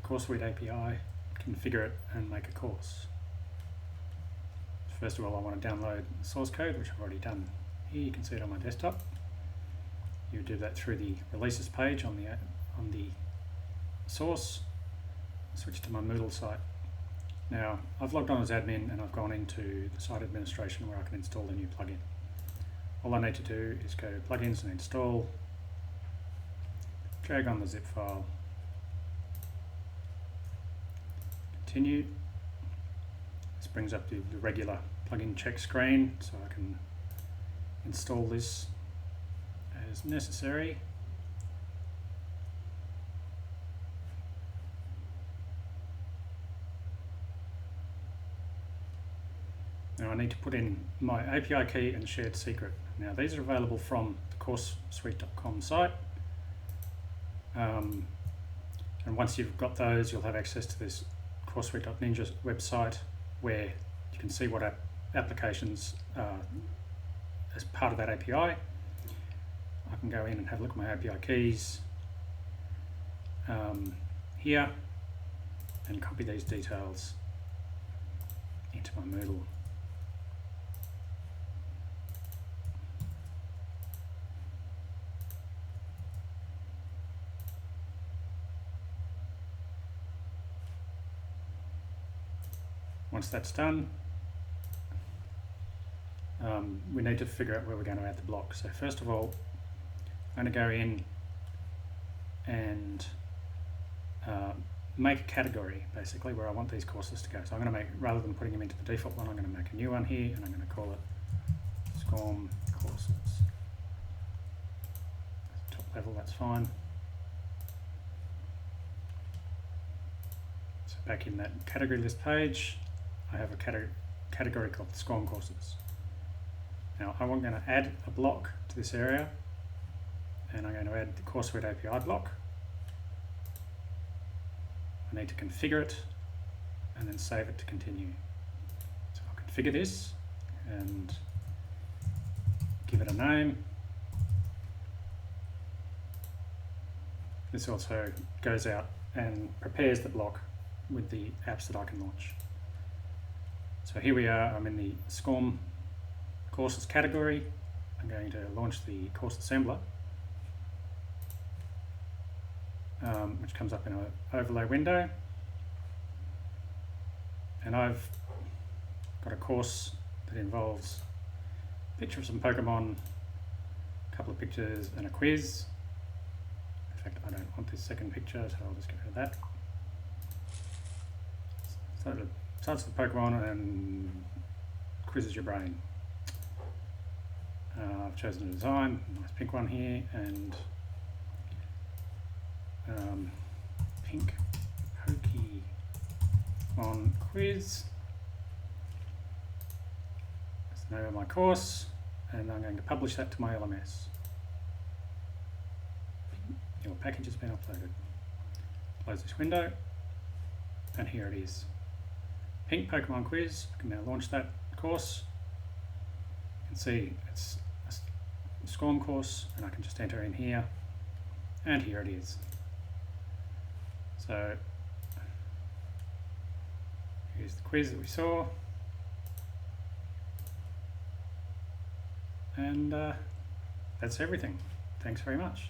Coursesuite API, configure it and make a course. First of all, I want to download the source code, which I've already done here. You can see it on my desktop. You do that through the releases page on the source. Switch to my Moodle site. Now, I've logged on as admin and I've gone into the site administration where I can install a new plugin. All I need to do is go to plugins and install, drag on the zip file, continue. This brings up the regular plugin check screen, so I can install this as necessary. Now I need to put in my API key and shared secret. Now these are available from the Coursesuite.com site. And once you've got those, you'll have access to this Coursesuite.ninja website where you can see what applications are as part of that API. I can go in and have a look at my API keys here and copy these details into my Moodle. Once that's done, we need to figure out where we're going to add the block. So first of all, I'm going to go in and make a category, basically, where I want these courses to go. So I'm going to make, rather than putting them into the default one, I'm going to make a new one here, and I'm going to call it SCORM courses. Top level, that's fine. So back in that category list page, I have a category called SCORM courses. Now I'm going to add a block to this area, and I'm going to add the Coursesuite API block. I need to configure it and then save it to continue. So I'll configure this and give it a name. This also goes out and prepares the block with the apps that I can launch. So here we are, I'm in the SCORM courses category. I'm going to launch the course assembler, which comes up in an overlay window. And I've got a course that involves a picture of some Pokemon, a couple of pictures and a quiz. In fact, I don't want this second picture, so I'll just get rid of that. So it starts with Pokemon and quizzes your brain. I've chosen a design, a nice pink one here, and pink Pokemon quiz. That's the name of my course, and I'm going to publish that to my LMS. Your package has been uploaded. Close this window, and here it is. Pink Pokemon quiz. I can now launch that course. You can see it's a SCORM course, and I can just enter in here, and here it is. So here's the quiz that we saw, and that's everything. Thanks very much.